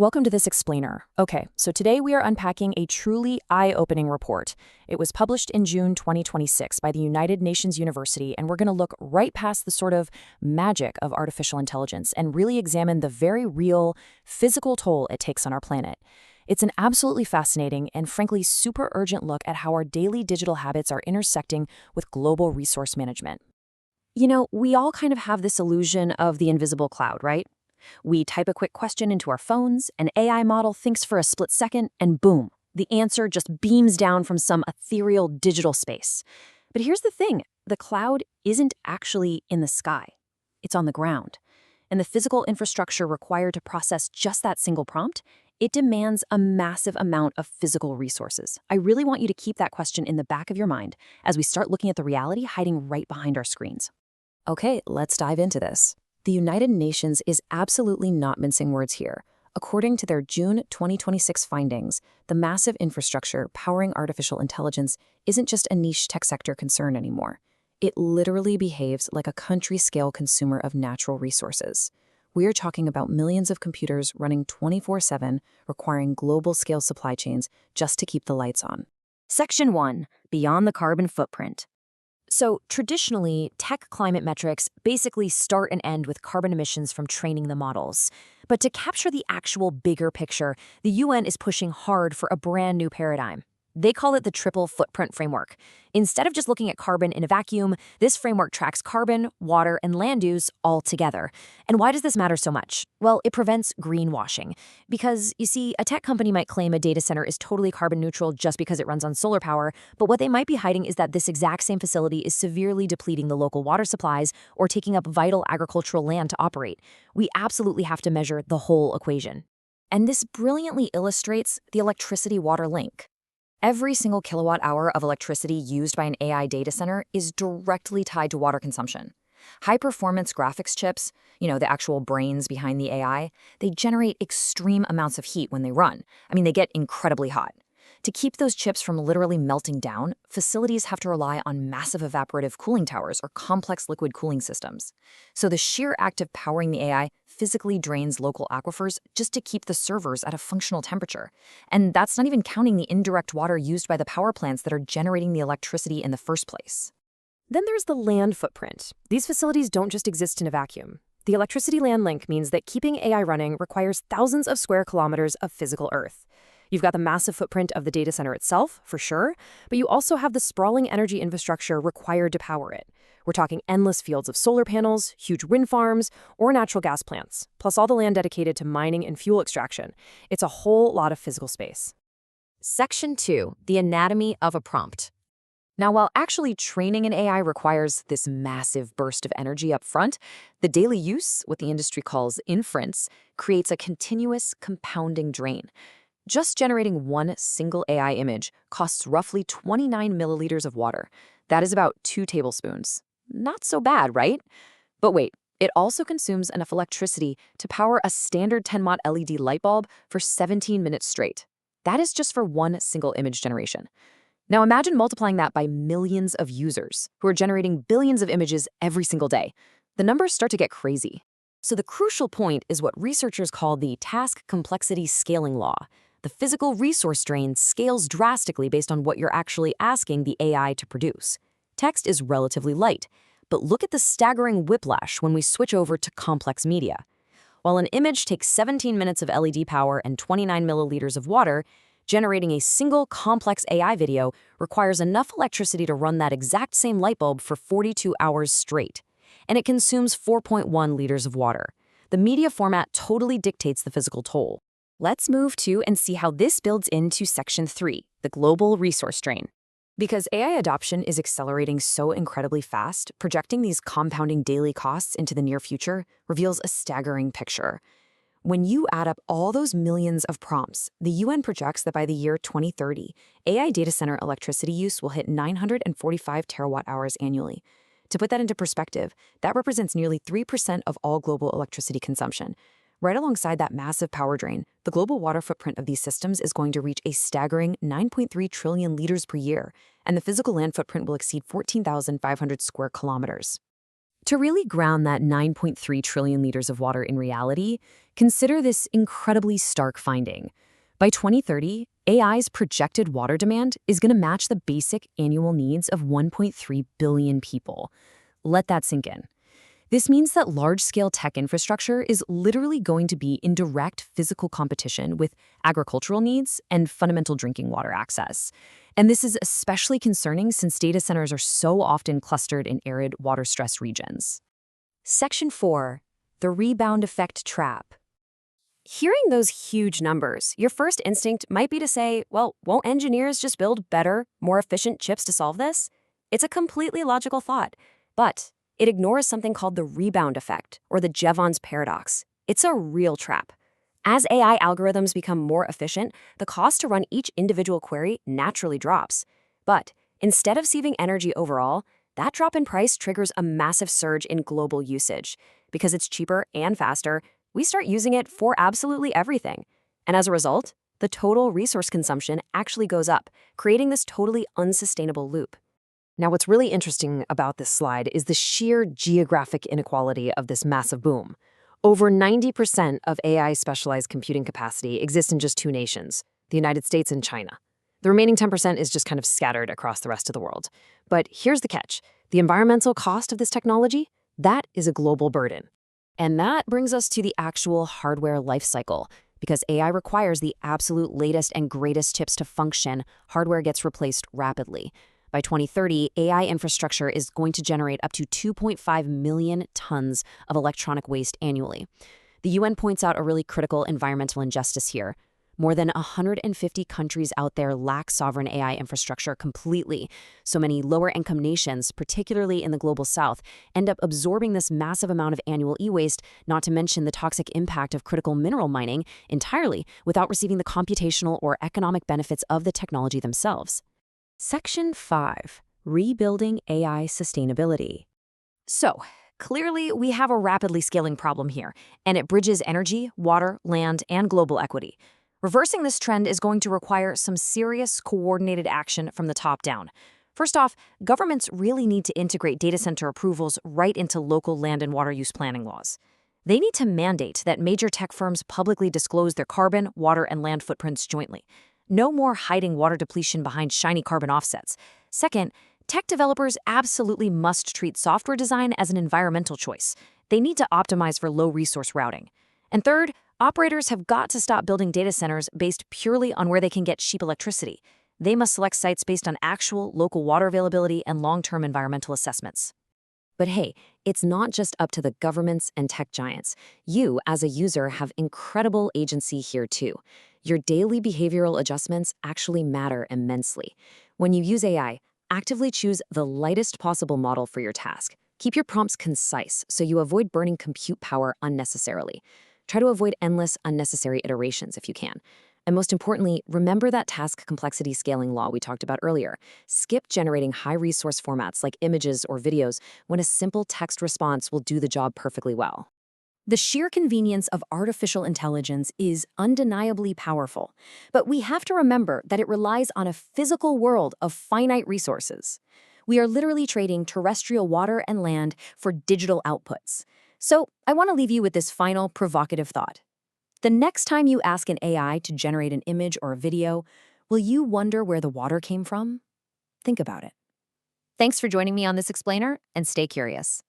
Welcome to this explainer. Okay, so today we are unpacking a truly eye-opening report. It was published in June 2026 by the United Nations University, and we're going to look right past the sort of magic of artificial intelligence and really examine the very real, physical toll it takes on our planet. It's an absolutely fascinating and frankly super urgent look at how our daily digital habits are intersecting with global resource management. You know, we all kind of have this illusion of the invisible cloud, right? We type a quick question into our phones, an AI model thinks for a split second, and boom, the answer just beams down from some ethereal digital space. But here's the thing, the cloud isn't actually in the sky. It's on the ground. And the physical infrastructure required to process just that single prompt, it demands a massive amount of physical resources. I really want you to keep that question in the back of your mind as we start looking at the reality hiding right behind our screens. Okay, let's dive into this. The United Nations is absolutely not mincing words here. According to their June 2026 findings, the massive infrastructure powering artificial intelligence isn't just a niche tech sector concern anymore. It literally behaves like a country-scale consumer of natural resources. We're talking about millions of computers running 24/7, requiring global-scale supply chains just to keep the lights on. Section 1. Beyond the carbon footprint. So traditionally, tech climate metrics basically start and end with carbon emissions from training the models. But to capture the actual bigger picture, the UN is pushing hard for a brand new paradigm. They call it the triple footprint framework. Instead of just looking at carbon in a vacuum, this framework tracks carbon, water, and land use all together. And why does this matter so much? Well, it prevents greenwashing. Because, you see, a tech company might claim a data center is totally carbon neutral just because it runs on solar power, but what they might be hiding is that this exact same facility is severely depleting the local water supplies or taking up vital agricultural land to operate. We absolutely have to measure the whole equation. And this brilliantly illustrates the electricity-water link. Every single kilowatt hour of electricity used by an AI data center is directly tied to water consumption. High-performance graphics chips, the actual brains behind the AI, they generate extreme amounts of heat when they run. They get incredibly hot. To keep those chips from literally melting down, facilities have to rely on massive evaporative cooling towers or complex liquid cooling systems. So the sheer act of powering the AI physically drains local aquifers just to keep the servers at a functional temperature. And that's not even counting the indirect water used by the power plants that are generating the electricity in the first place. Then there's the land footprint. These facilities don't just exist in a vacuum. The electricity land link means that keeping AI running requires thousands of square kilometers of physical earth. You've got the massive footprint of the data center itself, for sure, but you also have the sprawling energy infrastructure required to power it. We're talking endless fields of solar panels, huge wind farms, or natural gas plants, plus all the land dedicated to mining and fuel extraction. It's a whole lot of physical space. Section 2. The anatomy of a prompt. Now, while actually training an AI requires this massive burst of energy up front, the daily use, what the industry calls inference, creates a continuous compounding drain. Just generating one single AI image costs roughly 29 milliliters of water. That is about 2 tablespoons. Not so bad, right? But wait, it also consumes enough electricity to power a standard 10-watt LED light bulb for 17 minutes straight. That is just for one single image generation. Now imagine multiplying that by millions of users who are generating billions of images every single day. The numbers start to get crazy. So the crucial point is what researchers call the task complexity scaling law. The physical resource drain scales drastically based on what you're actually asking the AI to produce. Text is relatively light, but look at the staggering whiplash when we switch over to complex media. While an image takes 17 minutes of LED power and 29 milliliters of water, generating a single complex AI video requires enough electricity to run that exact same light bulb for 42 hours straight. And it consumes 4.1 liters of water. The media format totally dictates the physical toll. Let's move to and see how this builds into Section 3, the global resource drain. Because AI adoption is accelerating so incredibly fast, projecting these compounding daily costs into the near future reveals a staggering picture. When you add up all those millions of prompts, the UN projects that by the year 2030, AI data center electricity use will hit 945 terawatt hours annually. To put that into perspective, that represents nearly 3% of all global electricity consumption. Right alongside that massive power drain, the global water footprint of these systems is going to reach a staggering 9.3 trillion liters per year, and the physical land footprint will exceed 14,500 square kilometers. To really ground that 9.3 trillion liters of water in reality, consider this incredibly stark finding. By 2030, AI's projected water demand is going to match the basic annual needs of 1.3 billion people. Let that sink in. This means that large-scale tech infrastructure is literally going to be in direct physical competition with agricultural needs and fundamental drinking water access. And this is especially concerning since data centers are so often clustered in arid, water-stressed regions. Section 4. The rebound effect trap. Hearing those huge numbers, your first instinct might be to say, well, won't engineers just build better, more efficient chips to solve this? It's a completely logical thought, but it ignores something called the rebound effect, or the Jevons paradox. It's a real trap. As AI algorithms become more efficient, the cost to run each individual query naturally drops. But instead of saving energy overall, that drop in price triggers a massive surge in global usage. Because it's cheaper and faster, we start using it for absolutely everything. And as a result, the total resource consumption actually goes up, creating this totally unsustainable loop. Now, what's really interesting about this slide is the sheer geographic inequality of this massive boom. Over 90% of AI specialized computing capacity exists in just two nations, the United States and China. The remaining 10% is just kind of scattered across the rest of the world. But here's the catch. The environmental cost of this technology, that is a global burden. And that brings us to the actual hardware lifecycle. Because AI requires the absolute latest and greatest chips to function, hardware gets replaced rapidly. By 2030, AI infrastructure is going to generate up to 2.5 million tons of electronic waste annually. The UN points out a really critical environmental injustice here. More than 150 countries out there lack sovereign AI infrastructure completely. So many lower-income nations, particularly in the global south, end up absorbing this massive amount of annual e-waste, not to mention the toxic impact of critical mineral mining entirely, without receiving the computational or economic benefits of the technology themselves. Section 5. Rebuilding AI Sustainability. So, clearly we have a rapidly scaling problem here, and it bridges energy, water, land, and global equity. Reversing this trend is going to require some serious coordinated action from the top down. First off, governments really need to integrate data center approvals right into local land and water use planning laws. They need to mandate that major tech firms publicly disclose their carbon, water, and land footprints jointly. No more hiding water depletion behind shiny carbon offsets. Second, tech developers absolutely must treat software design as an environmental choice. They need to optimize for low-resource routing. And third, operators have got to stop building data centers based purely on where they can get cheap electricity. They must select sites based on actual local water availability and long-term environmental assessments. But hey, it's not just up to the governments and tech giants. You, as a user, have incredible agency here too. Your daily behavioral adjustments actually matter immensely. When you use AI, actively choose the lightest possible model for your task. Keep your prompts concise so you avoid burning compute power unnecessarily. Try to avoid endless, unnecessary iterations if you can. And most importantly, remember that task complexity scaling law we talked about earlier. Skip generating high-resource formats like images or videos when a simple text response will do the job perfectly well. The sheer convenience of artificial intelligence is undeniably powerful, but we have to remember that it relies on a physical world of finite resources. We are literally trading terrestrial water and land for digital outputs. So I want to leave you with this final provocative thought. The next time you ask an AI to generate an image or a video, will you wonder where the water came from? Think about it. Thanks for joining me on this explainer, and stay curious.